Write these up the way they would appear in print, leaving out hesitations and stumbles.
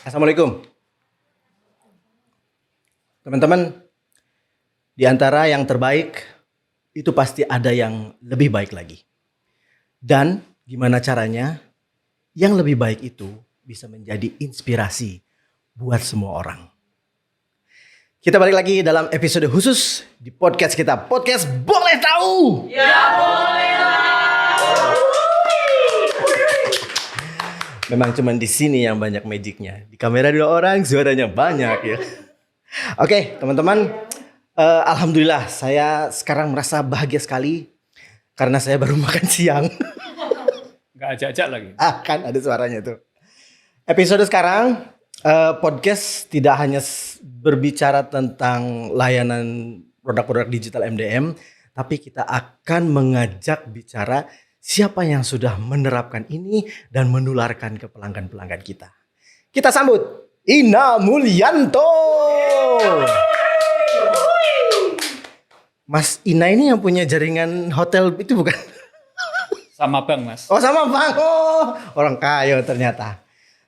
Assalamualaikum. Teman-teman, di antara yang terbaik, itu pasti ada yang lebih baik lagi. Dan gimana caranya yang lebih baik itu bisa menjadi inspirasi buat semua orang. Kita balik lagi dalam episode khusus di podcast kita. Podcast Boleh Tahu. Ya boleh lah. Memang cuman di sini yang banyak magicnya. Di kamera 2 orang, suaranya banyak ya. Oke, teman-teman. Alhamdulillah, saya sekarang merasa bahagia sekali karena saya baru makan siang. Nggak ajak-ajak lagi. Kan ada suaranya tuh. Episode sekarang podcast tidak hanya berbicara tentang layanan produk-produk digital MDM, tapi kita akan mengajak bicara siapa yang sudah menerapkan ini dan menularkan ke pelanggan-pelanggan kita. Kita sambut Ina Mulyanto. Mas Ina ini yang punya jaringan hotel itu bukan? Sama Bang, Mas. Oh sama Bang, orang kaya ternyata.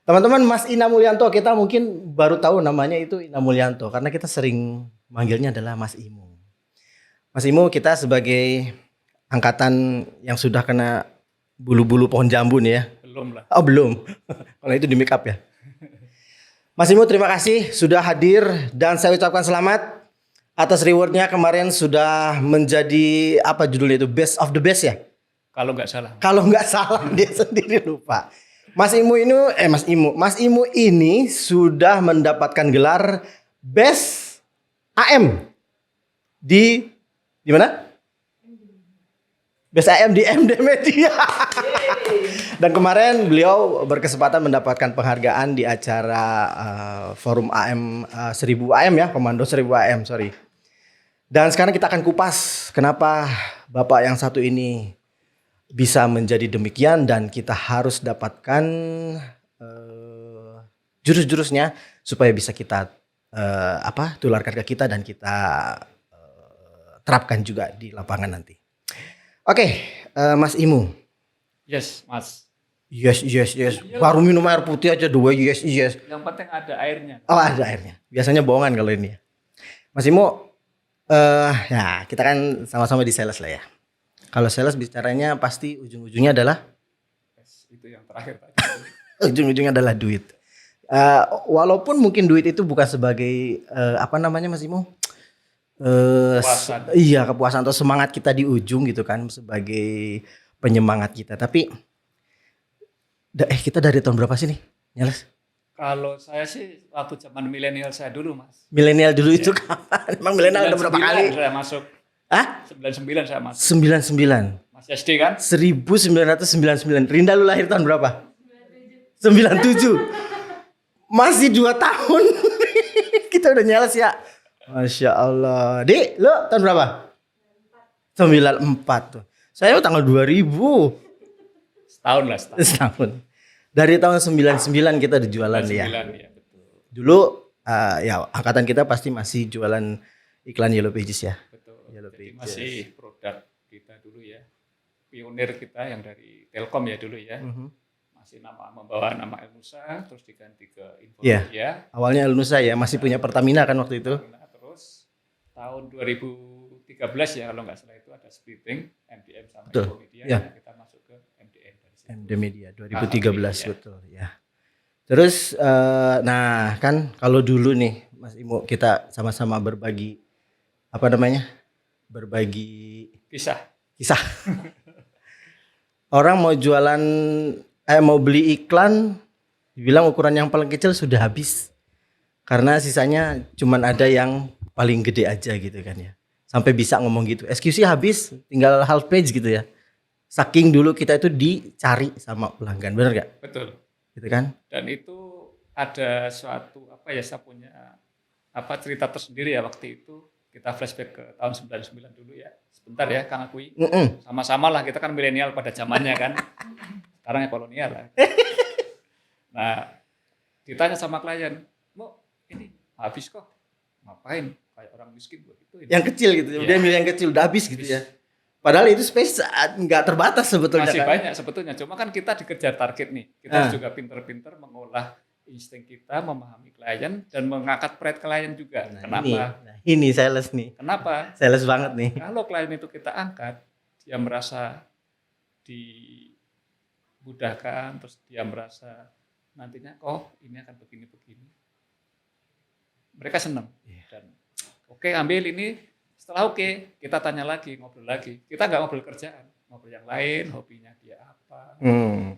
Teman-teman, Mas Ina Mulyanto, kita mungkin baru tahu namanya itu Ina Mulyanto karena kita sering manggilnya adalah Mas Imu. Mas Imu, kita sebagai angkatan yang sudah kena bulu-bulu pohon jambu nih ya. Belum lah. Oh belum, kalau itu di make up ya. Mas Imu, terima kasih sudah hadir dan saya ucapkan selamat atas rewardnya kemarin sudah menjadi apa judulnya itu, best of the best ya. Kalau nggak salah. Kalau nggak salah dia sendiri lupa. Mas Imu ini sudah mendapatkan gelar Best AM di mana? Best AM di MD Media. Dan kemarin beliau berkesempatan mendapatkan penghargaan di acara Forum AM 1000 AM ya, Komando 1000 AM, sorry. Dan sekarang kita akan kupas kenapa Bapak yang satu ini bisa menjadi demikian dan kita harus dapatkan jurus-jurusnya supaya bisa kita tularkan ke kita dan kita terapkan juga di lapangan nanti. Oke, Mas Imu. Yes, Mas. Yes. Baru minum air putih aja 2 yes. Yang penting ada airnya. Oh ada airnya. Biasanya bohongan kalau ini ya. Mas Imu, ya kita kan sama-sama di sales lah ya. Kalau sales bicaranya pasti ujung-ujungnya adalah Yes, itu yang terakhir tadi. ujung-ujungnya adalah duit. Walaupun mungkin duit itu bukan sebagai apa namanya Mas Imo? Kepuasan. Iya, kepuasan atau semangat kita di ujung gitu kan sebagai penyemangat kita. Tapi kita dari tahun berapa sih nih? Nyales? Kalau saya sih waktu zaman milenial saya dulu, Mas. Milenial dulu itu kapan? Emang milenial udah berapa 99 kali? saya masuk. Hah? 99 saya masuk. 99. Masih SD kan? 1999. Rinda lu lahir tahun berapa? 97. Masih 2 tahun. Kita udah nyales ya. Masya Allah. Dik, lu tahun berapa? 94 tuh. Saya tanggal 2000. Setahun lah, Setahun. Dari tahun 99 kita udah jualan ya. 99, ya betul. Dulu ya angkatan kita pasti masih jualan iklan Yellow Pages ya. Betul. Yellow Jadi Pages. masih produk kita dulu ya. Pionir kita yang dari Telkom ya dulu ya. Masih membawa nama Elnusa, terus diganti ke Info Iya. Media. Awalnya Elnusa ya, masih punya Pertamina kan waktu itu. Nah, terus tahun 2013 ya kalau nggak salah itu ada splitting MDM sama Betul, Info Media. ya. Kita masuk ke MDM dari situ. MD Media 2013 Alhamdulillah. betul ya. Terus nah kan kalau dulu nih Mas Imo kita sama-sama berbagi apa namanya? Berbagi Kisah. kisah. Orang mau jualan mau beli iklan dibilang ukuran yang paling kecil sudah habis. Karena sisanya cuman ada yang paling gede aja gitu kan ya. Sampai bisa ngomong gitu. SQC habis, tinggal half page gitu ya. Saking dulu kita itu dicari sama pelanggan, bener gak? Betul. Gitu kan? Dan itu ada suatu saya punya cerita tersendiri ya waktu itu. Kita flashback ke tahun 99 dulu ya. Sebentar ya Kang Akui. Sama-sama lah kita kan milenial pada zamannya kan. Sekarang ya kolonial lah. Nah, ditanya sama klien, "Mau ini habis kok. Ngapain? Kayak orang miskin begitu." Yang kecil gitu. Iya. Dia milih yang kecil udah habis gitu ya. Padahal itu space nggak terbatas sebetulnya Masih kan. banyak sebetulnya. Cuma kan kita dikejar target nih. Kita juga pinter-pinter mengolah insting kita memahami klien dan mengangkat pride klien juga. Nah, Kenapa? ini sales nih. Kenapa? Sales banget nih. Kalau klien itu kita angkat, dia merasa dimudahkan, terus dia merasa nantinya, oh ini akan begini-begini. Mereka senang. Dan oke, ambil ini, setelah oke, kita tanya lagi, ngobrol lagi. Kita nggak ngobrol kerjaan, ngobrol yang lain, hobinya dia apa,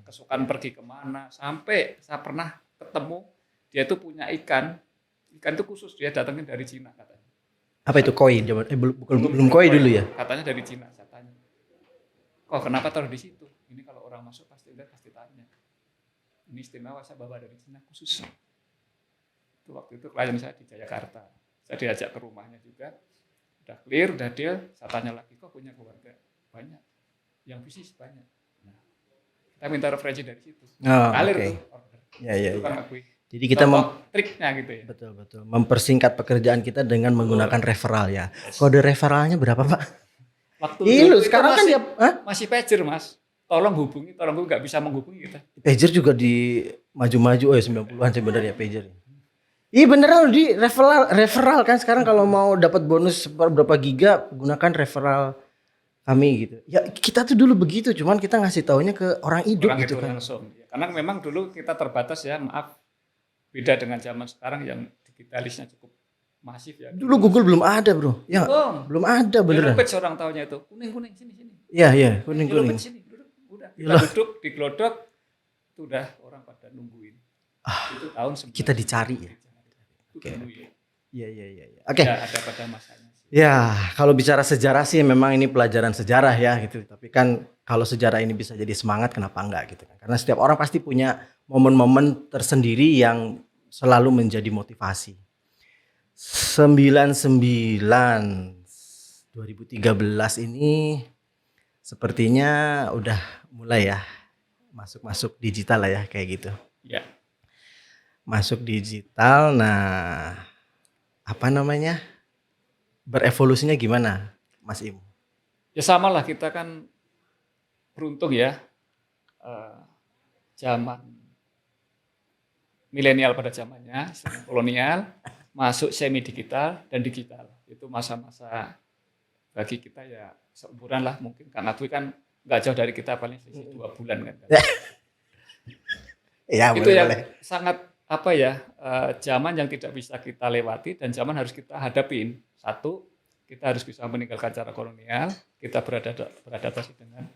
kesukaan pergi kemana. Sampai saya pernah ketemu, dia itu punya ikan itu khusus, dia datangin dari Cina katanya. Apa itu koi? Belum koi dulu ya? Katanya dari Cina, saya tanya. Kok kenapa taruh di situ? Ini kalau orang masuk pasti lihat, pasti tanya. Ini istimewa, saya bawa dari Cina khusus. Itu waktu itu klien saya di Jakarta. Saya diajak ke rumahnya juga. Udah clear, udah deal. Saya tanya lagi, kok punya keluarga? Banyak. Yang bisnis banyak. Nah, kita minta referensi dari situ. Kalir tuh order. Ya. Kan akui. Jadi kita triknya gitu ya. Betul. Mempersingkat pekerjaan kita dengan menggunakan referral ya. Kode referralnya berapa, Pak? Waktu Lu sekarang kan dia masih pager, Mas. Tolong hubungi, nggak bisa menghubungi kita. pager juga di maju-maju 90-an sebenarnya pager. Iya beneran di referral kan sekarang kalau mau dapat bonus berapa giga gunakan referral kami gitu. Ya kita tuh dulu begitu, cuman kita ngasih taunya ke orang hidup gitu kan. Langsung. Ya, karena memang dulu kita terbatas ya, maaf. Beda dengan zaman sekarang yang digitalisnya cukup masif ya. Dulu Google belum ada, Bro. Ya, belum ada beneran. Yellow orang taunya itu. Kuning sini. Iya, kuning. Yellow sini, duduk. Udah, kita duduk di glodok. Itu udah orang pada nungguin. Itu tahun 19. Kita dicari ya. Oke. Iya. Oke. Ya, ada pada masanya. Ya, kalau bicara sejarah sih memang ini pelajaran sejarah ya gitu. Tapi kan kalau sejarah ini bisa jadi semangat, kenapa enggak gitu kan? Karena setiap orang pasti punya momen-momen tersendiri yang selalu menjadi motivasi. 99 2013 ini sepertinya udah mulai ya masuk digital lah ya kayak gitu. Ya. Masuk digital, nah apa namanya? Berevolusinya gimana, Mas Im? Ya sama lah, kita kan beruntung ya, zaman milenial pada zamannya, kolonial, masuk semi digital dan digital. Itu masa-masa bagi kita ya seumuran lah mungkin. Kang Akui kan nggak jauh dari kita, paling 2 bulan kan. Ya, itu yang sangat zaman yang tidak bisa kita lewati dan zaman harus kita hadapin. Satu, kita harus bisa meninggalkan cara kolonial, kita beradaptasi dengan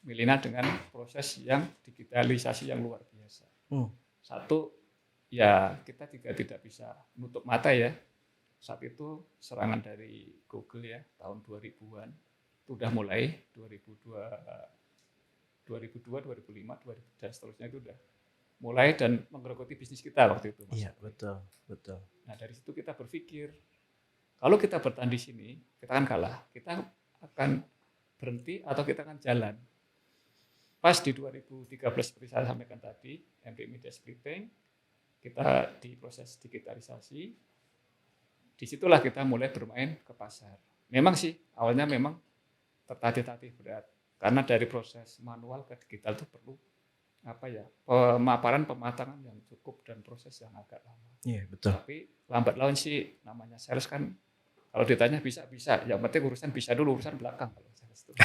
milenial dengan proses yang digitalisasi yang luar biasa. Satu, ya kita juga tidak bisa menutup mata ya. Saat itu serangan dari Google ya, tahun 2000-an, itu udah mulai 2002, 2005, 2000 dan seterusnya itu udah mulai dan menggerogoti bisnis kita waktu itu. Iya, betul. Nah, dari situ kita berpikir, kalau kita bertahan di sini, kita akan kalah. Kita akan berhenti atau kita akan jalan. Pas di 2013 seperti saya sampaikan tadi, MP Media Splitting, kita di proses digitalisasi, disitulah kita mulai bermain ke pasar. Memang sih, awalnya memang tertatih-tatih berat. Karena dari proses manual ke digital itu perlu pematangan yang cukup dan proses yang agak lama. Iya, betul. Tapi lambat laun sih, namanya sales kan, kalau ditanya bisa. Yang penting urusan bisa dulu, urusan belakang kalau sales itu.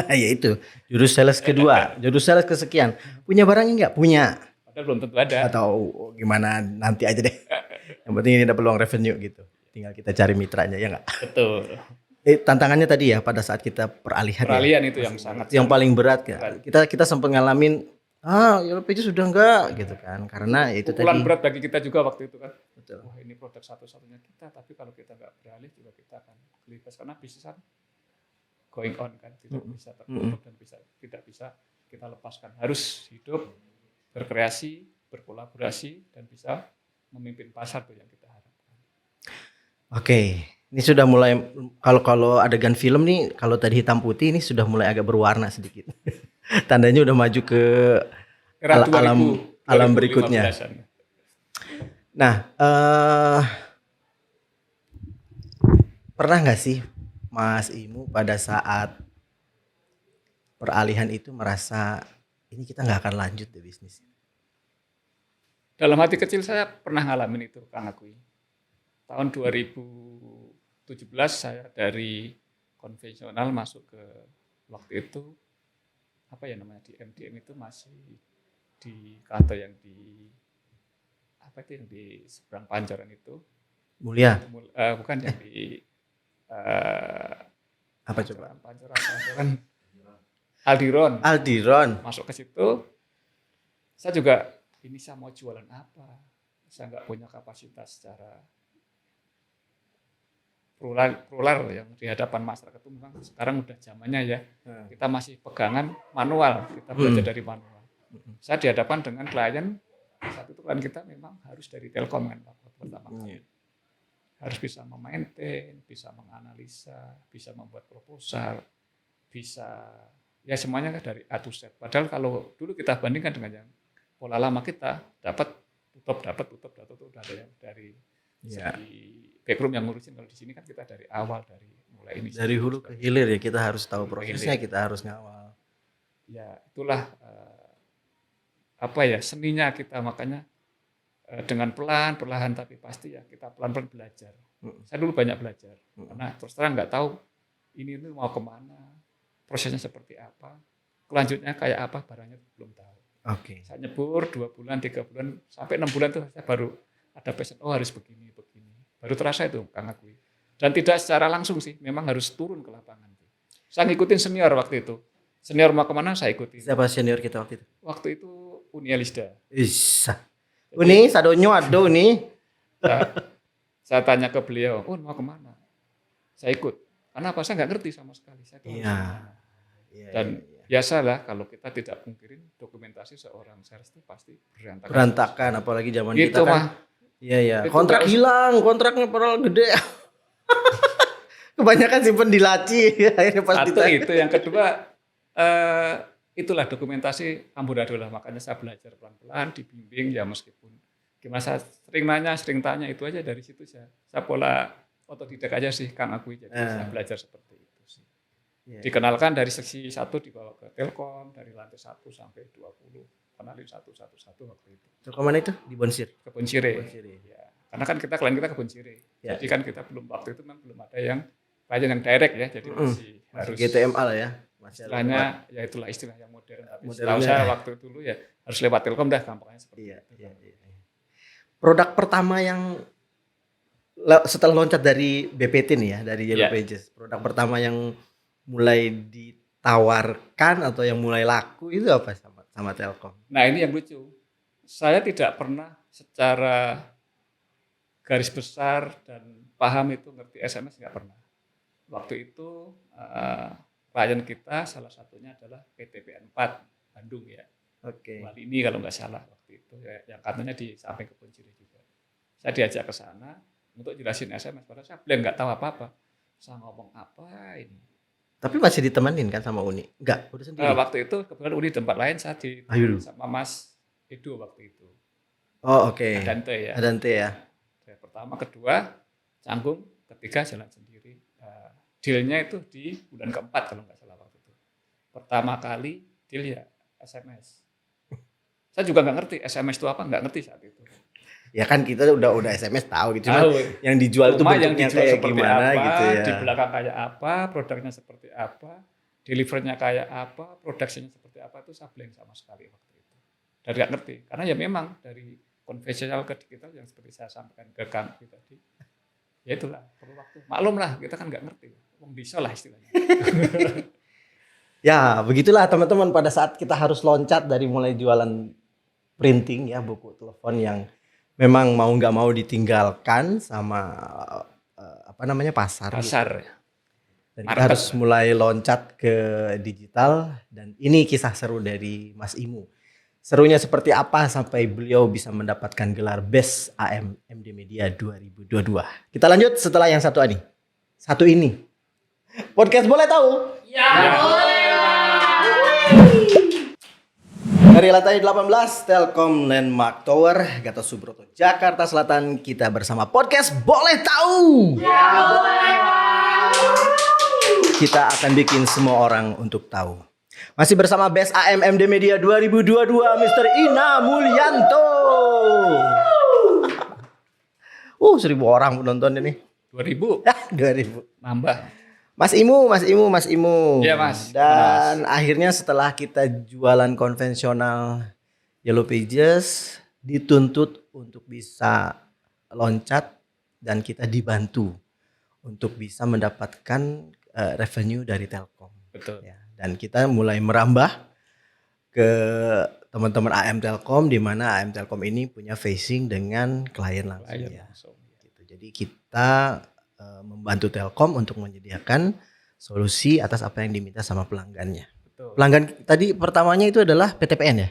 Ya itu, jurus sales kedua, jurus sales kesekian. Punya barangnya enggak? Punya. Padahal belum tentu ada. Atau gimana nanti aja deh. Yang penting ini ada peluang revenue gitu. Tinggal kita cari mitranya ya enggak? Betul. Tantangannya tadi ya pada saat kita peralihan itu yang sangat yang paling berat ya. Kita sempat ngalamin Yellow Pages sudah enggak gitu kan. Karena itu pukulan tadi berat bagi kita juga waktu itu kan. Betul. Wah, ini produk satu-satunya kita, tapi kalau kita enggak beralih juga kita akan kelibas karena bisnis kan going on kan, tidak bisa tertutup dan tidak bisa kita lepaskan. Harus hidup, berkreasi, berkolaborasi dan bisa memimpin pasar tuh yang kita harapkan. Oke. Ini sudah mulai kalau adegan film nih, kalau tadi hitam putih ini sudah mulai agak berwarna sedikit. Tandanya udah maju ke Era alam berikutnya. Nah, pernah nggak sih Mas Imu pada saat peralihan itu merasa ini kita nggak akan lanjut deh bisnis? dalam hati kecil saya pernah ngalamin itu, Kang Akui. Tahun 2017 saya dari konvensional masuk ke waktu itu apa ya namanya di MDM itu masih di kantor yang di apa itu yang di seberang Pancoran itu. Mulia. Bukan yang di Apa coba? Pancoran Aldiron. Masuk ke situ, saya juga ini saya mau jualan apa? Saya nggak punya kapasitas secara plural yang di hadapan masyarakat itu memang sekarang udah zamannya ya. Kita masih pegangan manual, kita belajar dari manual. Saya di hadapan dengan klien, saat itu klien kita memang harus dari Telkom kan pertama kali. Harus bisa memaintain, bisa menganalisa, bisa membuat proposal, bisa ya semuanya kan dari A to Z. Padahal kalau dulu kita bandingkan dengan yang pola lama kita dapat tutup udah ada yang dari segi backroom yang ngurusin. Kalau di sini kan kita dari awal dari mulai ini dari hulu ke hilir ya, kita harus tahu prosesnya, kita harus ngawal. Ya itulah seninya kita, makanya dengan perlahan tapi pasti ya kita pelan-pelan belajar. Saya dulu banyak belajar karena terus terang nggak tahu ini mau kemana, prosesnya seperti apa, kelanjutnya kayak apa, barangnya belum tahu. Saya nyebur 2 bulan, 3 bulan, sampai 6 bulan tuh saya baru ada passion, harus begini. Baru terasa itu, Kang Akui. Dan tidak secara langsung sih, memang harus turun ke lapangan. Saya ngikutin senior waktu itu. Senior mau kemana, saya ikutin. Siapa senior kita waktu itu? Waktu itu Uni Alisda. Uni, sadonyo ado nih. Saya tanya ke beliau, mau kemana? Saya ikut. Karena apa? Saya nggak ngerti sama sekali. Saya Dan biasalah kalau kita tidak mungkirin dokumentasi seorang sales itu pasti berantakan. Apalagi zaman gitu kita kan. Iya. Kontrak hilang, kontraknya padahal gede. Kebanyakan simpen di laci. Akhirnya pas itu. Yang kedua, itulah dokumentasi amburadul lah. Makanya saya belajar pelan-pelan, dibimbing ya meskipun gimana saya sering tanya itu aja dari situ saya pola otodidak aja sih Kang Akui. Jadi saya belajar seperti itu sih. Dikenalkan dari seksi 1 dibawa ke Telkom, dari lantai 1 sampai 20. Kenalin satu waktu itu. Telkom mana itu? Di Bonsir? Kebun Sirih. Ya. Karena kan klien kita Kebun Sirih. Ya. Jadi kan kita waktu itu memang belum ada yang klien yang direct ya. Jadi masih harus GTMA lah ya. Istilahnya ya itulah istilah yang modern. Tapi setahu saya waktu dulu ya harus lewat Telkom dah gampangnya seperti itu. Iya. Produk pertama yang setelah loncat dari BPT nih ya, dari Yellow Pages. Produk pertama yang mulai ditawarkan atau yang mulai laku itu apa sama Telkom? Nah ini yang lucu, saya tidak pernah secara garis besar dan paham itu ngerti SMS, nggak pernah. Waktu itu klien kita salah satunya adalah PT PN4 Bandung ya. Wali ini kalau nggak salah waktu itu ya, yang katanya di samping Kebun Sirih juga. Saya diajak ke sana untuk jelasin SMS, padahal saya belum nggak tahu apa-apa. Saya ngomong apa ini. Tapi masih ditemenin kan sama Uni? Enggak, udah sendiri. Waktu itu kebetulan Uni tempat lain, saya sama Mas Edo waktu itu. Adante ya. Pertama, kedua, canggung, ketiga jalan sendiri. Dealnya itu di bulan keempat kalau nggak salah waktu itu. Pertama kali deal ya SMS. Saya juga nggak ngerti SMS itu apa, nggak ngerti saat itu. Ya kan kita udah SMS tahu gitu. Cuma yang dijual tuh bentuknya kayak gimana apa, gitu ya. Di belakang kayak apa, produknya seperti apa, delivernya kayak apa, produksinya seperti apa, itu saya blank sama sekali waktu itu. Dan nggak ngerti, karena ya memang dari konvensional ke digital yang seperti saya sampaikan ke Kang tadi, ya itulah perlu waktu. Maklum lah, kita kan nggak ngerti, wong bisa lah istilahnya. Ya begitulah teman-teman, pada saat kita harus loncat dari mulai jualan printing ya, buku telepon yang memang mau nggak mau ditinggalkan sama pasar. Gitu. Dan kita harus mulai loncat ke digital, dan ini kisah seru dari Mas Imu. Serunya seperti apa sampai beliau bisa mendapatkan gelar Best AM MD Media 2022. Kita lanjut setelah yang satu ini. Podcast boleh tahu? Ya boleh. Dari lantai 18 Telkom Landmark Tower, Gatot Subroto, Jakarta Selatan, kita bersama podcast Boleh Tahu. Ya boleh. Kita akan bikin semua orang untuk tahu. Masih bersama Best AMMD Media 2022 Mr. Ina Mulyanto. 1.000 orang penonton ini. 2000 2000. nambah. Mas Imu. Iya, Mas. Dan akhirnya setelah kita jualan konvensional Yellow Pages, dituntut untuk bisa loncat dan kita dibantu untuk bisa mendapatkan revenue dari Telkom. Betul. Ya, dan kita mulai merambah ke teman-teman AM Telkom, di mana AM Telkom ini punya facing dengan klien langsung. Klien Ya. langsung. Gitu. Jadi kita membantu Telkom untuk menyediakan solusi atas apa yang diminta sama pelanggannya. Betul. Pelanggan tadi pertamanya itu adalah PTPN ya?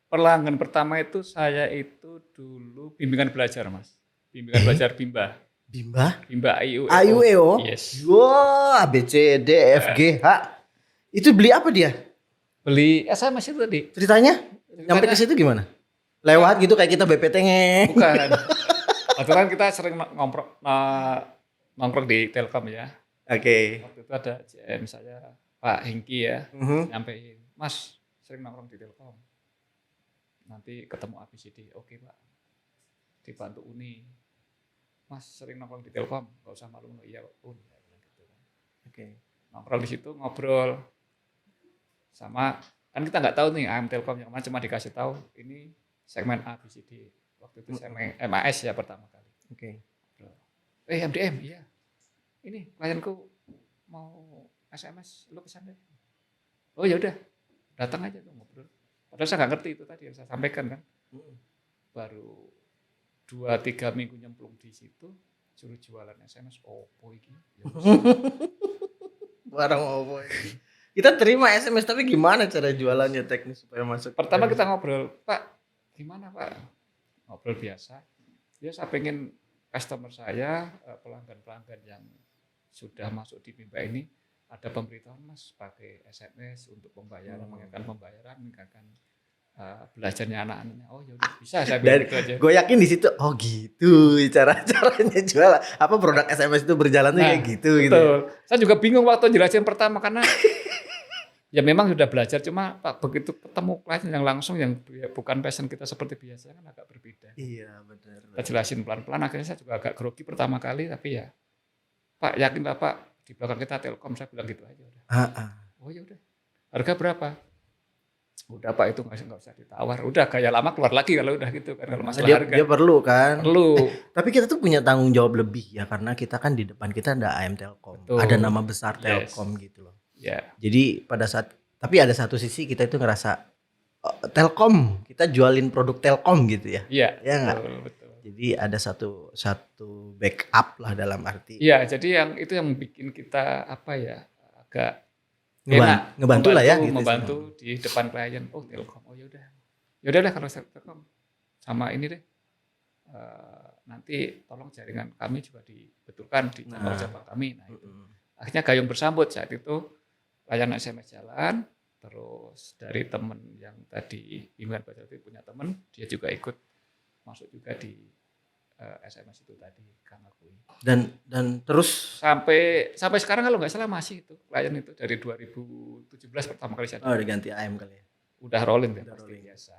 Pelanggan pertama itu saya itu dulu bimbingan belajar, Mas. Bimbingan belajar Bimba. Bimba IUEO. IUEO? Yes. Wah, A, B, C, D, F, G, H. Itu beli apa dia? Beli SMS itu tadi. Ceritanya? Nyampe ke situ gimana? Lewat gitu kayak kita BPT Bukan. Kebetulan kita sering nongkrong di Telkom ya. Oke. Waktu itu ada GM saya, Pak Hengki ya, nyampein, Mas sering nongkrong di Telkom. Nanti ketemu ABCD, oke Pak. Dibantu Uni. Mas sering nongkrong di Telkom, gak usah malu, iya Uni. Gitu. Oke. Nongkrong di situ ngobrol sama, kan kita nggak tahu nih AM Telkom yang mana, cuma dikasih tahu ini segmen ABCD. Waktu itu segmen MAS ya pertama kali. Oke. MDM, iya. Ini klienku mau SMS, lu pesan deh. Oh ya udah, datang aja tuh ngobrol. Padahal saya nggak ngerti itu tadi yang saya sampaikan kan. Baru 2-3 minggu nyemplung di situ, suruh jualan SMS. Oh boy gini. Barang opo. Kita terima SMS tapi gimana cara jualannya teknis supaya masuk? Pertama kita ngobrol, Pak, gimana Pak? Ngobrol biasa. Ya saya pengen customer saya, pelanggan-pelanggan yang sudah masuk di Bimba ini, ada pemberitahuan Mas pakai SMS untuk pembayaran, mengingatkan pembayaran, mengingatkan belajarnya anak-anaknya. Oh ya udah bisa saya bilang gitu aja. Gue yakin di situ, oh gitu caranya jual. Apa produk SMS itu berjalan tuh kayak gitu. Betul. Gitu. Saya juga bingung waktu jelasin pertama karena ya memang sudah belajar, cuma Pak begitu ketemu klien yang langsung yang bukan passion kita seperti biasa kan agak berbeda. Iya benar. Kita jelasin pelan-pelan, akhirnya saya juga agak grogi pertama kali, tapi ya Pak yakin Bapak di belakang kita Telkom, saya bilang gitu aja. Oh ya udah, harga berapa? Udah Pak itu nggak usah ditawar, udah gaya lama keluar lagi kalau udah gitu kan, kalau masalah harga. Dia perlu kan? Perlu. Tapi kita tuh punya tanggung jawab lebih ya, karena kita kan di depan kita ada AM Telkom, Betul. ada nama besar Telkom gitu loh. Ya. Jadi pada saat, tapi ada satu sisi kita itu ngerasa Telkom, kita jualin produk Telkom gitu ya. Iya. Ya nggak? Betul. Jadi ada satu backup lah dalam arti. Iya, jadi yang itu yang bikin kita apa ya, agak ngebantu lah ya. Gitu membantu di depan klien. Oh Telkom, oh yaudah. Yaudah lah kalau Telkom sama ini deh. Nanti tolong jaringan kami juga dibetulkan di cabang kami. Nah itu. Akhirnya gayung bersambut saat itu. Layanan SMS jalan, terus dari teman yang tadi bimbingan belajar itu punya teman, dia juga ikut masuk juga di SMS itu tadi, Kang Akui. Dan terus sampai sekarang kalau nggak salah masih itu klien itu dari 2017 pertama kali saya. Oh, diganti AM kali ya. Udah rolling kan, Udah pasti rolling. biasa.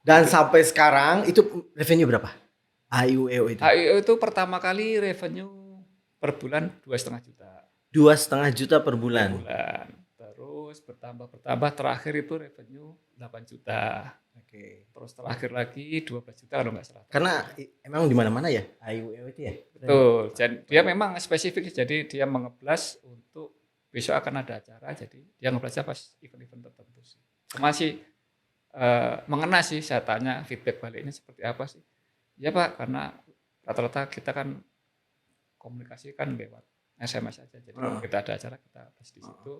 Dan sampai sekarang itu revenue berapa? AIUEO itu. AIO itu pertama kali revenue per bulan 2,5 juta. 2,5 juta per bulan. Terus bertambah terakhir itu revenue 8 juta. Oke. Terus terakhir lagi 12 juta kalau nggak salah. Karena emang di mana-mana ya AIUEO itu ya. Betul. Jadi dia memang spesifik, jadi dia mengeblas untuk besok akan ada acara, jadi dia ngeblasnya pas event-event tertentu sih. Masih mengena sih, saya tanya feedback baliknya seperti apa sih. Ya Pak, karena rata-rata kita kan komunikasi kan lewat SMS aja. Jadi kalau kita ada acara kita pas di situ,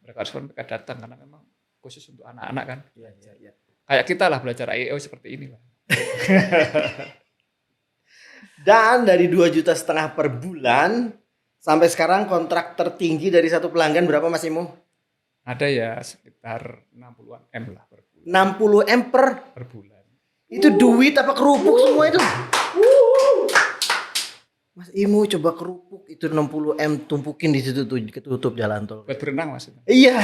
mereka respon, mereka datang karena memang khusus untuk anak-anak kan. Iya. Kayak kita lah belajar IEO seperti ini lah. Dan dari 2,5 juta per bulan sampai sekarang kontrak tertinggi dari satu pelanggan berapa Mas Imo? Ada ya sekitar 60-an M lah per bulan. 60 M Per bulan. Itu duit apa kerupuk semua itu? Mas Imo coba kerupuk itu 60M tumpukin di situ tuh ketutup jalan tol. Buat berenang maksudnya. Iya,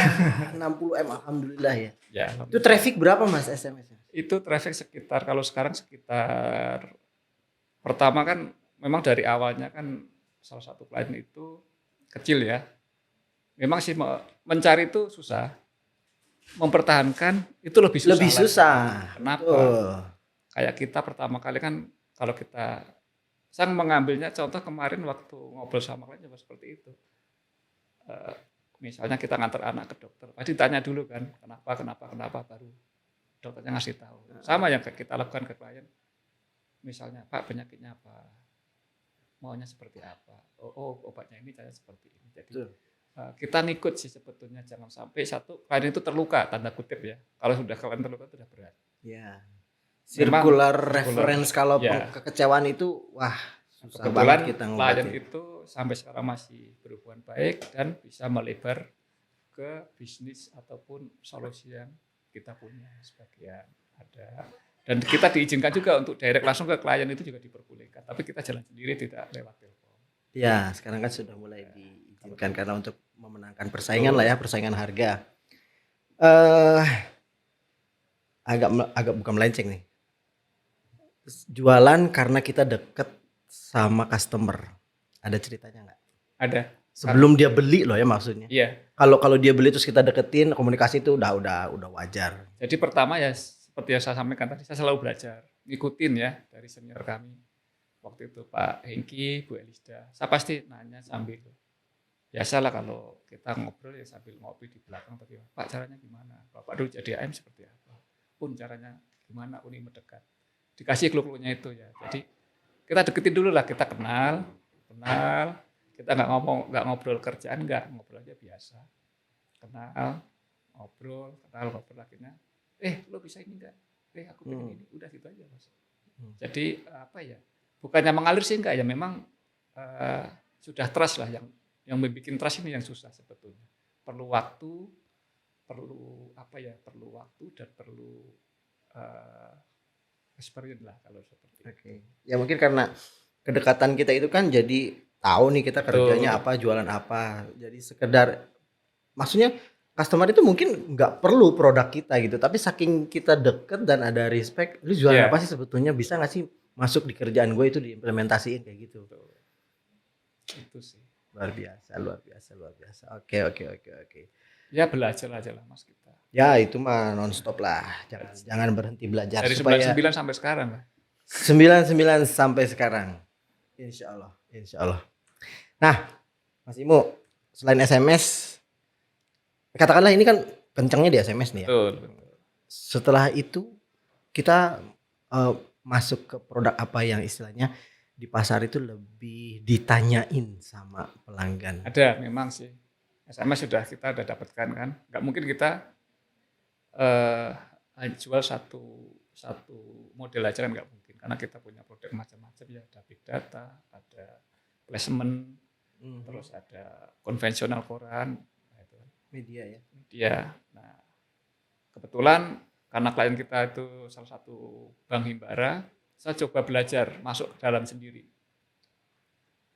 60M alhamdulillah ya. Ya, Itu traffic berapa Mas SMS-nya? itu traffic sekitar, kalau sekarang sekitar, pertama kan memang dari awalnya kan salah satu klien itu kecil ya. Memang sih mencari itu susah. Mempertahankan itu lebih susah. Lebih lagi. susah. Kenapa? Betul. Kayak kita pertama kali kan kalau saya mengambilnya contoh kemarin waktu ngobrol sama klien juga seperti itu. Misalnya kita ngantar anak ke dokter, pasti tanya dulu kan kenapa baru dokternya ngasih tahu. Sama yang kita lakukan ke klien. Misalnya Pak penyakitnya apa, maunya seperti apa, oh obatnya ini saya seperti ini. Jadi kita ngikut sih sebetulnya, jangan sampai satu klien itu terluka tanda kutip ya. Kalau sudah klien terluka itu sudah berat. Ya. Circular Memang, reference kalau ya. kekecewaan itu wah susah Kebetulan banget kita klien ngobatin. itu sampai sekarang masih berhubungan baik dan bisa melebar ke bisnis ataupun solusi yang kita punya sebagian ada. Dan kita diizinkan juga untuk direct langsung ke klien itu juga diperbolehkan. Tapi kita jalan sendiri, tidak lewat telepon. Ya, sekarang kan sudah mulai diizinkan karena untuk memenangkan persaingan lah ya, persaingan harga. Agak bukan melenceng nih. Jualan karena kita deket sama customer. Ada ceritanya nggak? Ada. Sebelum dia beli loh ya maksudnya. Iya. Kalau dia beli terus kita deketin, komunikasi itu udah wajar. Jadi pertama ya seperti yang saya sampaikan tadi, saya selalu belajar, ngikutin ya dari senior kami. Waktu itu Pak Hengki, Bu Elisda, saya pasti nanya sambil, biasalah kalau kita ngobrol ya sambil ngopi di belakang, tapi Pak caranya gimana? Bapak dulu jadi AM seperti apa? Pun caranya gimana? Uni mendekat. Dikasih clue-cluenya itu ya. Jadi kita deketin dulu lah, kita kenal, kita nggak ngobrol kerjaan, nggak ngobrol aja biasa. Kenal, ngobrol akhirnya, lo bisa ini enggak? Aku pengen ini, udah gitu aja Mas. Jadi apa ya? Bukannya mengalir sih enggak ya, memang sudah trust lah yang membuat trust ini yang susah sebetulnya. Perlu waktu dan perlu experience lah kalau seperti itu. Oke. Ya mungkin karena kedekatan kita itu kan jadi tahu nih kita kerjanya apa, jualan apa. Jadi sekedar maksudnya customer itu mungkin nggak perlu produk kita gitu, tapi saking kita deket dan ada respect, lu jualan apa sih sebetulnya, bisa nggak sih masuk di kerjaan gue itu diimplementasiin kayak gitu. Itu sih. Luar biasa. Oke. Ya belajar aja lah Mas kita. Ya itu mah nonstop lah, jangan berhenti belajar. Dari supaya 99 sampai sekarang lah. 99 sampai sekarang. Insya Allah. Nah, Mas Imo, selain SMS, katakanlah ini kan kencangnya di SMS nih ya. Betul. Setelah itu kita masuk ke produk apa yang istilahnya di pasar itu lebih ditanyain sama pelanggan. Ada memang sih. SMS sudah kita dapatkan kan. Nggak mungkin kita jual satu model aja kan, nggak mungkin. Karena kita punya produk macam-macam ya. Ada big data, ada placement, terus ada konvensional koran. Media ya. Media. Nah, kebetulan karena klien kita itu salah satu bank himbara, saya coba belajar masuk ke dalam sendiri.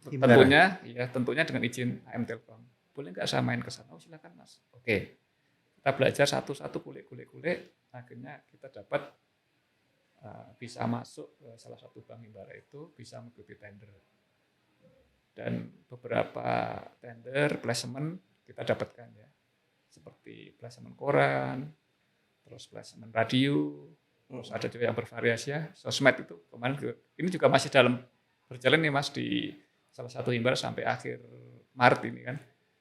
Himbara. Tentunya dengan izin AM Telkom. Boleh nggak saya main ke sana? Oh silakan Mas. Oke. Kita belajar satu-satu kulik. Akhirnya kita dapat bisa masuk ke salah satu bank himbara itu, bisa mengikuti tender. Dan beberapa tender placement kita dapatkan ya. Seperti placement koran, terus placement radio, terus ada juga yang bervariasi ya, sosmed itu kemarin ini juga masih dalam berjalan nih Mas, di salah satu himbara sampai akhir Maret ini kan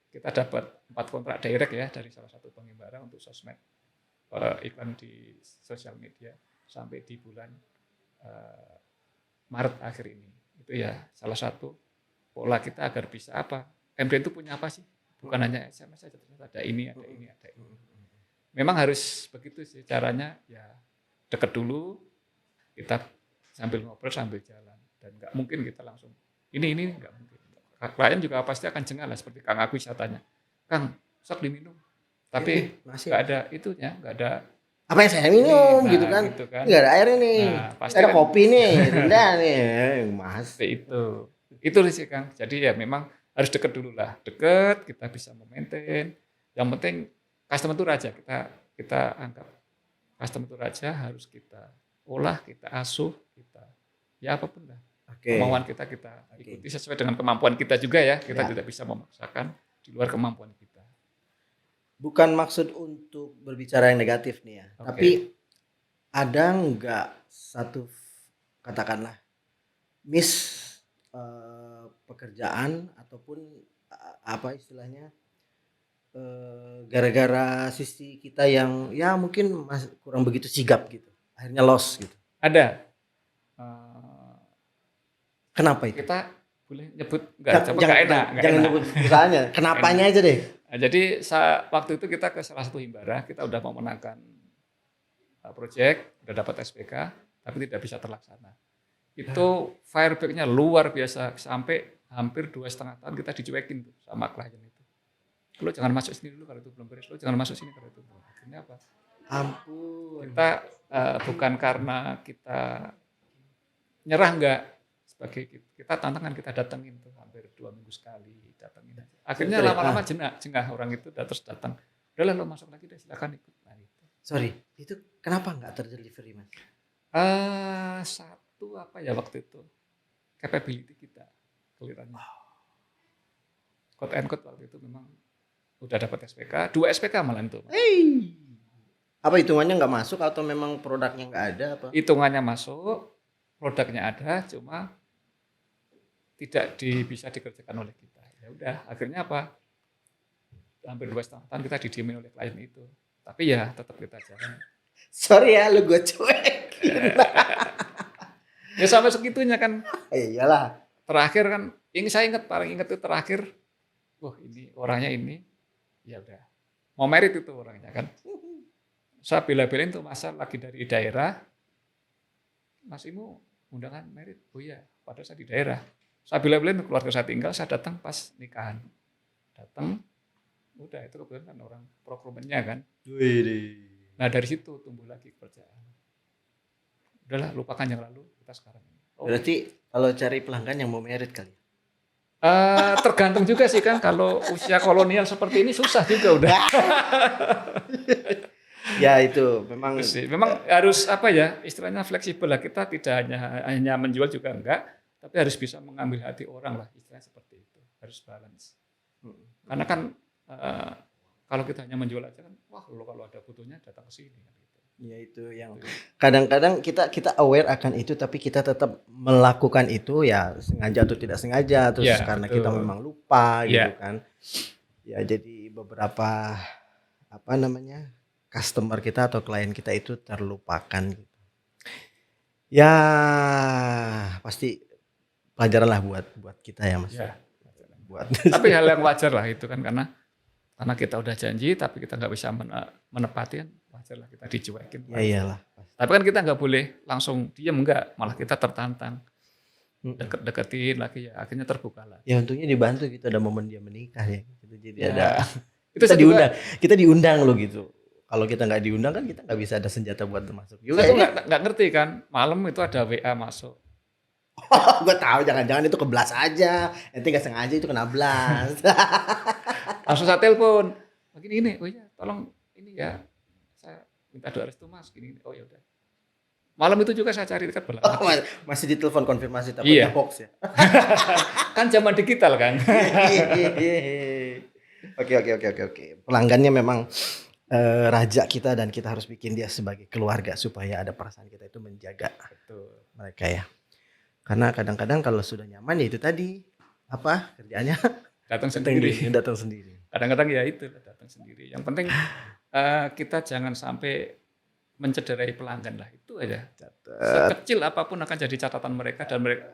kita dapat 4 kontrak direct ya dari salah satu bank himbara untuk sosmed, iklan di sosial media sampai di bulan Maret akhir ini. Itu ya salah satu pola kita agar bisa apa, MDN itu punya apa sih, bukan hanya SMS saja, ternyata ada ini. Memang harus begitu sih caranya ya, deket dulu, kita sambil ngobrol sambil jalan, dan nggak mungkin kita langsung ini nggak mungkin. Klien juga pasti akan jengah lah, seperti Kang Aku bisa tanya, Kang sok diminum, tapi nggak ada itunya, nggak ada apa yang saya minum gitu kan, nggak ada air nih, ada kopi nih, rendah nih, Mas. Itu Itu sih Kang. Jadi ya memang harus deket dulu lah. Deket, kita bisa memaintain. Yang penting customer itu raja. Kita anggap customer itu raja, harus kita olah, kita asuh, kita ya apapun lah. Oke. Kemauan kita ikuti sesuai dengan kemampuan kita juga ya. Kita tidak bisa memaksakan di luar kemampuan kita. Bukan maksud untuk berbicara yang negatif nih ya, Oke. tapi ada nggak satu katakanlah pekerjaan ataupun apa istilahnya gara-gara sisi kita yang ya mungkin kurang begitu sigap gitu, akhirnya loss gitu. Ada. Kenapa itu? Kita boleh nyebut nggak enak. Jangan nyebut perusahaannya. Kenapanya aja deh. Nah, jadi waktu itu kita ke salah satu himbara, kita udah memenangkan proyek, udah dapat SPK, tapi tidak bisa terlaksana. Itu fireback-nya luar biasa, sampai hampir 2,5 tahun kita dicuekin tuh sama klien itu. Lo jangan masuk sini dulu kalau itu belum beres, lo jangan masuk sini kalau itu belum. Akhirnya apa? Ampun. Kita bukan karena kita nyerah enggak, sebagai kita tantangan kita datengin tuh hampir 2 minggu sekali datengin. Akhirnya lama-lama jengah orang itu terus datang. Udahlah lo masuk lagi deh, silakan ikut. Nah, itu. Sorry, itu kenapa nggak terdelivery Mas? Satu apa ya waktu itu capability kita kelirannya. Quote and quote waktu itu memang udah dapat SPK, 2 SPK malah itu. Apa hitungannya nggak masuk atau memang produknya nggak ada apa? Hitungannya masuk, produknya ada, cuma tidak bisa dikerjakan oleh kita. Ya udah, akhirnya apa? Hampir 2,5 tahun kita didiemin oleh klien itu. Tapi ya tetap kita jalan. Sorry ya, lu gue cuekin. Ya sampai segitunya kan. Iyalah. Terakhir kan, ini saya paling ingat itu terakhir. Wah ini orangnya ini, ya udah. Mau merit itu orangnya kan. Saya bela-belain tuh masa lagi dari daerah. Mas Imo undangan merit. Oh iya, padahal saya di daerah. Saya bela-belain keluarga saya tinggal, saya datang pas nikahan. Datang, udah itu kebetulan kan orang procurement-nya kan. Nah dari situ tumbuh lagi kepercayaan. Udahlah lupakan yang lalu, kita sekarang. Berarti kalau cari pelanggan yang mau merit kali. Tergantung juga sih kan, kalau usia kolonial seperti ini susah juga udah. Ya itu memang harus apa ya, istilahnya fleksibel lah. Kita tidak hanya menjual juga enggak, tapi harus bisa mengambil hati orang lah, istilahnya seperti itu. Harus balance. Karena kan kalau kita hanya menjual aja kan, wah lo kalau ada butuhnya datang ke sini kan gitu. Ya itu yang kadang-kadang kita aware akan itu, tapi kita tetap melakukan itu ya sengaja atau tidak sengaja, terus Ya, karena betul. kita memang lupa gitu Ya. kan. Ya jadi beberapa apa namanya customer kita atau klien kita itu terlupakan gitu. Ya pasti pelajaran lah buat kita ya Mas. Ya. Buat. Tapi hal yang wajar lah itu kan, karena kita udah janji tapi kita nggak bisa menepati kan, wajar lah kita dicuekin. Ya iyalah. Tapi kan kita nggak boleh langsung diem, enggak, malah kita tertantang. Deket-deketin lagi ya, akhirnya terbuka lah. Ya untungnya dibantu gitu, ada momen dia menikah ya. Gitu. Jadi Ya. ada Itu kita saya diundang, kita diundang loh gitu. Kalau kita nggak diundang kan kita nggak bisa ada senjata buat masuk juga. Saya tuh Ya. nggak ngerti kan, malam itu ada WA masuk. Gue tahu, jangan-jangan itu keblas aja. Nanti nggak sengaja itu kena blast. Langsung saya telepon. Begini ini, oh iya, tolong ini ya, saya minta doa restu Mas, gini. Oh ya udah. Malam itu juga saya cari dekat belah. Oh, masih ditelepon konfirmasi takutnya Iya. hoax ya. Kan zaman digital kan. Oke. Pelanggannya memang raja kita dan kita harus bikin dia sebagai keluarga supaya ada perasaan kita itu menjaga Betul. mereka ya. Karena kadang-kadang kalau sudah nyaman ya itu tadi apa kerjaannya Datang sendiri. datang sendiri. Kadang-kadang ya itu datang sendiri. Yang penting kita jangan sampai mencederai pelanggan lah, itu aja. Sekecil apapun akan jadi catatan mereka, dan mereka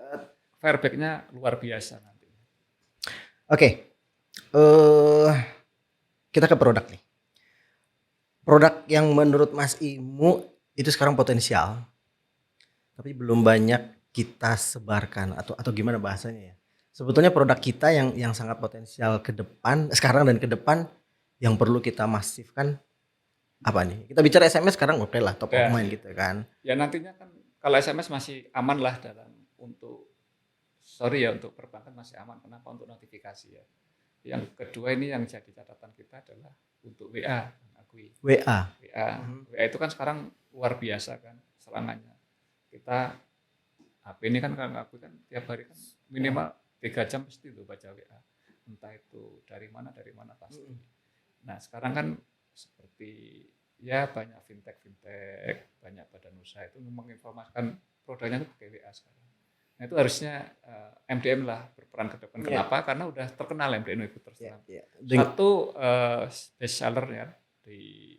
feedback-nya luar biasa nanti. Oke. Kita ke produk nih. Produk yang menurut Mas Imu itu sekarang potensial, tapi belum banyak kita sebarkan atau gimana bahasanya ya. Sebetulnya produk kita yang sangat potensial ke depan, sekarang dan ke depan yang perlu kita masifkan apa nih? Kita bicara SMS sekarang oke lah, top of mind gitu kan. Ya nantinya kan kalau SMS masih aman lah untuk sorry ya untuk perbankan masih aman. Kenapa? Untuk notifikasi ya. Yang kedua ini yang jadi catatan kita adalah untuk WA. Akui. WA. WA itu kan sekarang luar biasa kan serangannya. Kita HP ini kan aku kan tiap hari kan minimal 3 jam pasti tuh baca WA. Entah itu dari mana pasti. Nah sekarang kan seperti ya banyak fintech, banyak badan usaha itu menginformasikan produknya itu pakai WA sekarang. Nah itu harusnya MDM lah berperan ke depan. Kenapa? Karena udah terkenal MDM itu terus terang. Satu best seller ya di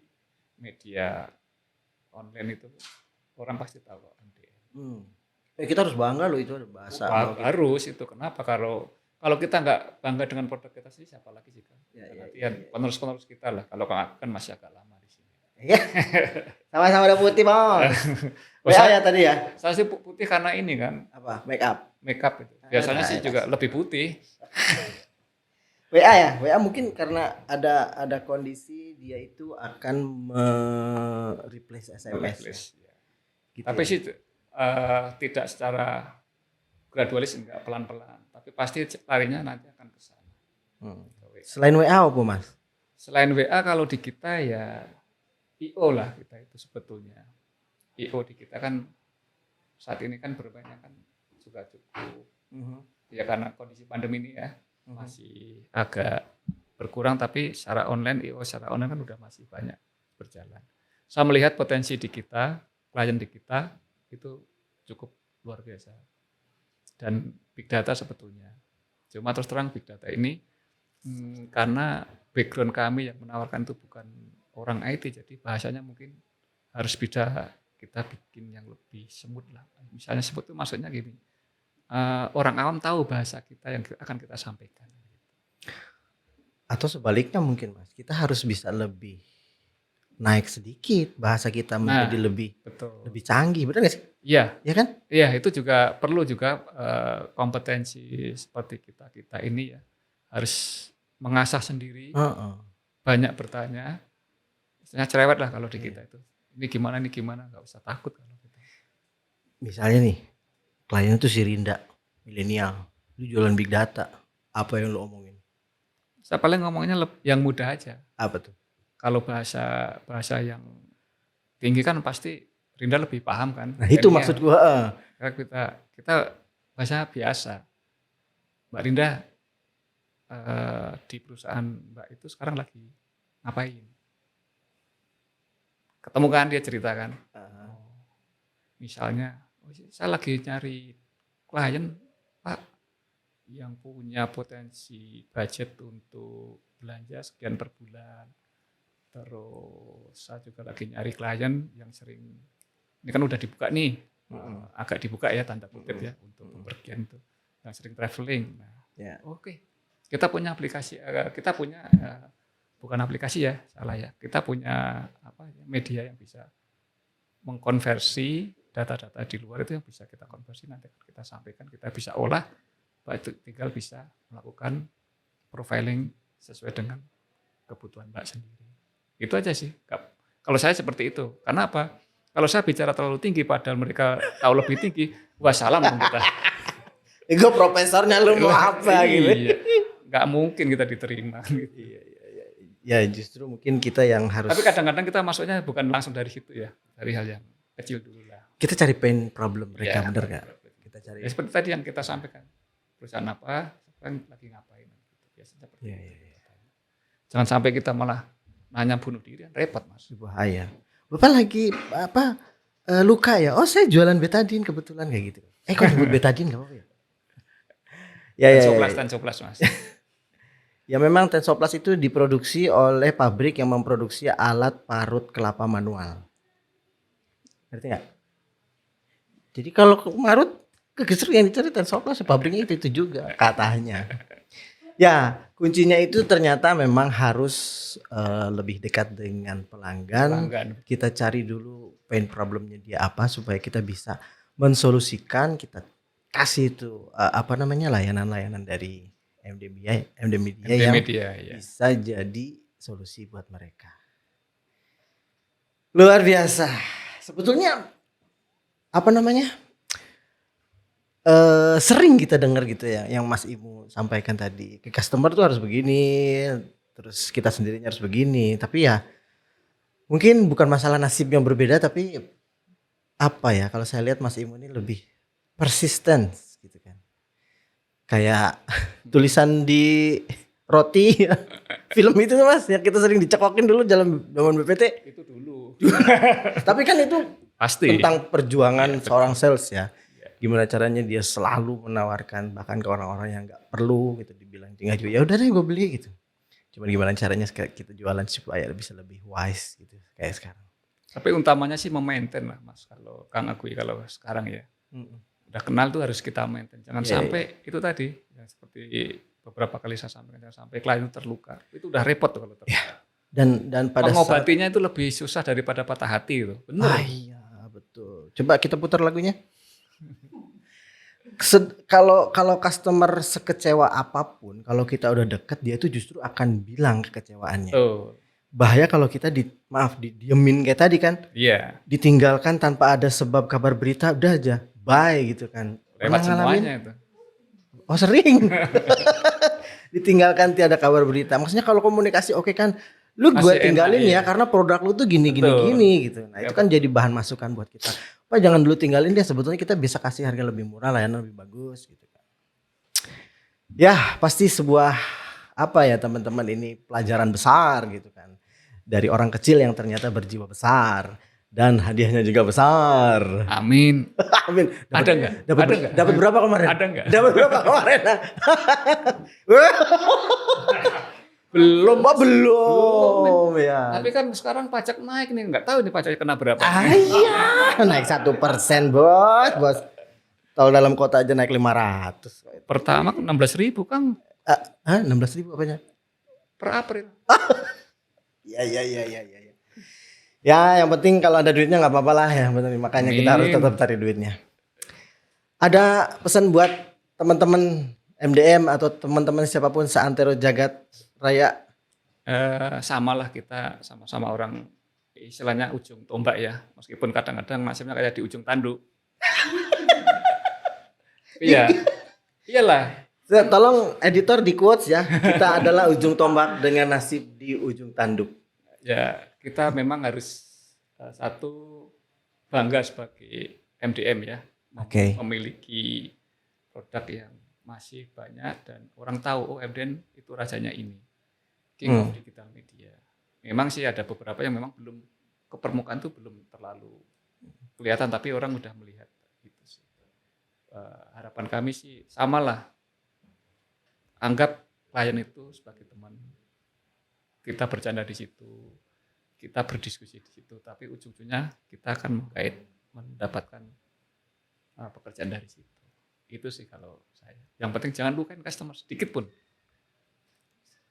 media online itu orang pasti tahu MDM. Kita harus bangga loh itu ada bahasa. Harus itu. Kenapa? Kalau kita nggak bangga dengan produk kita sendiri, siapa lagi sih kan? Penerus kita lah. Kalau kan masih agak lama di sini. Iya. Sama-sama udah putih bang. WA ya tadi ya. Saya sih putih karena ini kan. Apa? Make up itu. Biasanya sih juga lebih putih. WA ya. WA mungkin karena ada kondisi dia itu akan replace SMS. Ya. Gitu. Tapi sih tidak secara gradualis, enggak pelan-pelan. Tapi pasti larinya nanti akan ke sana. Selain WA apa mas? Selain WA kalau di kita ya IO lah kita itu sebetulnya. IO di kita kan saat ini kan berbanyak kan juga cukup. Ya karena kondisi pandemi ini ya masih agak berkurang, tapi secara online IO secara online kan udah masih banyak berjalan. Saya melihat potensi di kita, klien di kita itu cukup luar biasa. Dan big data sebetulnya. Cuma terus terang big data ini karena background kami yang menawarkan itu bukan orang IT, jadi bahasanya mungkin harus beda, kita bikin yang lebih semut lah. Misalnya semut itu maksudnya gini, orang awam tahu bahasa kita yang akan kita sampaikan. Atau sebaliknya mungkin mas, kita harus bisa lebih naik sedikit bahasa kita menjadi lebih canggih, benar nggak sih? Iya. Iya kan? Iya, itu juga perlu juga kompetensi seperti kita ini ya harus mengasah sendiri, banyak bertanya. Misalnya cerewet lah kalau di kita itu. Ini gimana, nggak usah takut kalau gitu. Misalnya nih, klien itu si Rinda, milenial, lu jualan big data, apa yang lu omongin? Saya paling ngomongnya yang mudah aja. Apa tuh? Kalau bahasa yang tinggi kan pasti Rinda lebih paham kan. Nah itu maksud gua. Kita bahasa biasa. Mbak Rinda di perusahaan Mbak itu sekarang lagi ngapain? Ketemu kan dia ceritakan. Misalnya, saya lagi nyari klien Pak yang punya potensi budget untuk belanja sekian per bulan. Terus saya juga lagi nyari klien yang sering, ini kan udah dibuka nih, agak dibuka ya tanda kutip ya untuk bepergian itu, yang sering traveling. Nah, Oke. Kita punya aplikasi, bukan aplikasi ya, salah ya. Kita punya media yang bisa mengkonversi data-data di luar itu yang bisa kita konversi, nanti kita sampaikan, kita bisa olah, Mbak itu tinggal bisa melakukan profiling sesuai dengan kebutuhan Mbak sendiri. Itu aja sih. Kalau saya seperti itu. Karena apa? Kalau saya bicara terlalu tinggi padahal mereka tahu lebih tinggi, wah salam dong kita. Gue profesornya lu mau apa gitu. Iya. Gak mungkin kita diterima gitu. Iya. Ya justru mungkin kita yang harus. Tapi kadang-kadang kita masuknya bukan langsung dari situ ya. Dari hal yang kecil dulu lah. Kita cari pain problem mereka, bener gak? Kita cari. Ya, seperti tadi yang kita sampaikan. Perusahaan apa, sekarang lagi ngapain. Biasanya seperti itu. Jangan sampai kita malah nanya bunuh diri, repot mas. Bahaya. Bapak lagi luka ya? Oh saya jualan betadine kebetulan kayak gitu. Kok nyebut betadine gak apa-apa ya? Tensoplast mas. Ya memang Tensoplast itu diproduksi oleh pabrik yang memproduksi alat parut kelapa manual. Ngerti gak? Jadi kalau marut justru yang dicari Tensoplast, pabriknya itu juga katanya. Ya kuncinya itu ternyata memang harus lebih dekat dengan pelanggan. Kita cari dulu pain problemnya dia apa supaya kita bisa mensolusikan, kita kasih itu layanan-layanan dari MD Media yang bisa jadi solusi buat mereka. Luar biasa. Sebetulnya sering kita dengar gitu ya, yang Mas Imu sampaikan tadi. Ke customer tuh harus begini, terus kita sendirinya harus begini. Tapi ya mungkin bukan masalah nasib yang berbeda, tapi apa ya, kalau saya lihat Mas Imu ini lebih persisten gitu kan. Kayak tulisan di roti film itu Mas, yang kita sering dicekokin dulu zaman BPT. Itu dulu. Tapi kan itu Pasti. tentang perjuangan Iya, betul. seorang sales ya. Gimana caranya dia selalu menawarkan bahkan ke orang-orang yang nggak perlu gitu, dibilang tinggal juga ya udah deh gue beli gitu. Cuman gimana caranya kita jualan supaya bisa lebih wise gitu kayak sekarang. Tapi utamanya sih memaintain lah Mas, kalau Kang Agui kalau sekarang ya. Udah kenal tuh harus kita maintain. Jangan Iya, sampai itu tadi yang seperti beberapa kali saya sampaikan, jangan sampai klien itu terluka. Itu udah repot tuh kalau terluka. Dan pada saat Mengobatinya itu lebih susah daripada patah hati itu. Benar. iya betul. Coba kita putar lagunya. Kalau customer sekecewa apapun, kalau kita udah deket dia tuh justru akan bilang kekecewaannya. Tuh. Bahaya kalau kita didiemin kayak tadi kan, Iya. ditinggalkan tanpa ada sebab kabar berita, udah aja bye gitu kan. Lewat Pernah ngalamin? semuanya itu. Oh sering. Ditinggalkan tiada kabar berita. Maksudnya kalau komunikasi oke kan, lu gue Masih tinggalin enak, ya iya. karena produk lu tuh gini Betul. gitu. Nah Ya, itu kan jadi bahan masukan buat kita. Pak jangan dulu tinggalin deh, sebetulnya kita bisa kasih harga lebih murah, layanan lebih bagus gitu kan. Ya pasti sebuah apa ya teman-teman, ini pelajaran besar gitu kan. Dari orang kecil yang ternyata berjiwa besar. Dan hadiahnya juga besar. Amin. Amin. Ada nggak? Ada nggak? Dapat berapa kemarin? Ada nggak? Dapat berapa kemarin? Belum. Oh, belum ya. Tapi kan sekarang pajak naik nih, nggak tahu nih pajaknya kena berapa. Iya, naik 1% bos. Kalau dalam kota aja naik 500. Pertama 16.000 Kang 16.000 apanya? per April. Ya. Ya, yang penting kalau ada duitnya nggak apa-apa lah ya. Makanya kita harus Amin. tetap cari duitnya. Ada pesan buat teman-teman MDM atau teman-teman siapapun seantero jagat raya? Samalah kita sama-sama orang istilahnya ujung tombak ya, meskipun kadang-kadang nasibnya kayak di ujung tanduk. Iya, iyalah. Tolong editor di quotes ya. Kita adalah ujung tombak dengan nasib di ujung tanduk. Ya kita memang harus satu bangga sebagai MDM ya, Oke. memiliki produk yang masih banyak dan orang tahu oh MDM itu rajanya ini, king of digital media. Memang sih ada beberapa yang memang belum ke permukaan tuh belum terlalu kelihatan, tapi orang udah melihat gitu sih. Harapan kami sih samalah, anggap klien itu sebagai teman, kita bercanda di situ, kita berdiskusi di situ, tapi ujung-ujungnya kita akan mendapatkan pekerjaan dari situ. Itu sih kalau saya. Yang penting jangan lukain customer sedikit pun.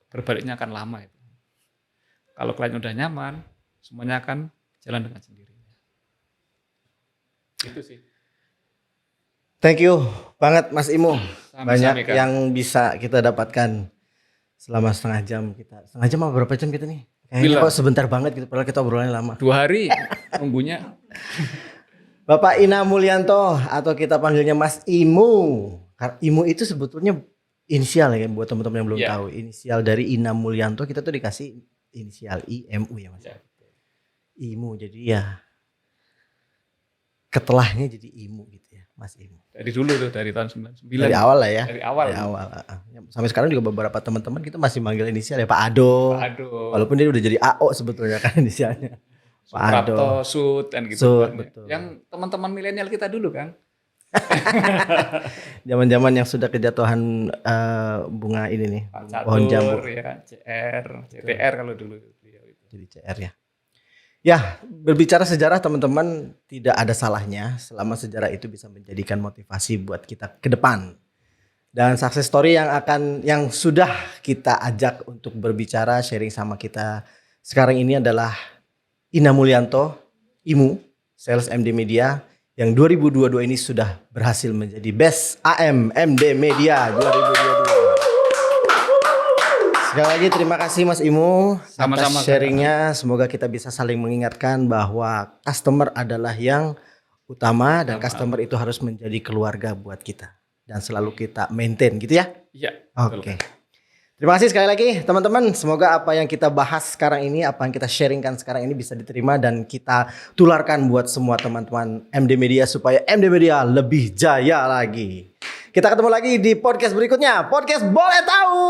Berbaliknya akan lama itu. Kalau klien udah nyaman, semuanya akan jalan dengan sendirinya. Itu sih. Thank you banget Mas Imo. Sama-sama, Banyak Kak. yang bisa kita dapatkan selama setengah jam kita. Setengah jam apa berapa jam kita nih? Kayaknya Gila. kok sebentar banget gitu, padahal kita obrolannya lama. 2 hari nunggunya. Bapak Ina Mulyanto atau kita panggilnya Mas Imu. Imu itu sebetulnya inisial ya buat teman-teman yang belum Iya. tahu. Inisial dari Ina Mulyanto, kita tuh dikasih inisial IMU ya Mas. Ya. Imu, jadi ya ketelahnya jadi Imu gitu ya, Mas Imu. Dari dulu tuh, dari tahun 99. Dari awal lah ya. Dari awal. Dari awal. Sampai sekarang juga beberapa teman-teman kita masih manggil inisial ya Pak Ado. Aduh. Walaupun dia udah jadi AO sebetulnya kan inisialnya. Pak Ado. Suprapto, Sud, dan gitu. Sud, kan. betul. Yang teman-teman milenial kita dulu kan. Zaman-zaman yang sudah kejatuhan bunga ini nih, Pak pohon jambu. Catur, ya kan, CR, CTR kalau dulu beliau itu. Jadi CR ya. Ya, berbicara sejarah teman-teman, tidak ada salahnya selama sejarah itu bisa menjadikan motivasi buat kita ke depan. Dan success story yang sudah kita ajak untuk berbicara, sharing sama kita sekarang ini adalah Ina Mulyanto, Imu, Sales MD Media, yang 2022 ini sudah berhasil menjadi Best AM MD Media 2022. Sekali lagi terima kasih Mas Imu Sama-sama, atas sharingnya. Semoga kita bisa saling mengingatkan bahwa customer adalah yang utama dan customer itu harus menjadi keluarga buat kita dan selalu kita maintain gitu ya. Iya. Oke. Terima kasih sekali lagi teman-teman. Semoga apa yang kita bahas sekarang ini, apa yang kita sharingkan sekarang ini bisa diterima dan kita tularkan buat semua teman-teman MD Media supaya MD Media lebih jaya lagi. Kita ketemu lagi di podcast berikutnya. Podcast Boleh Tahu.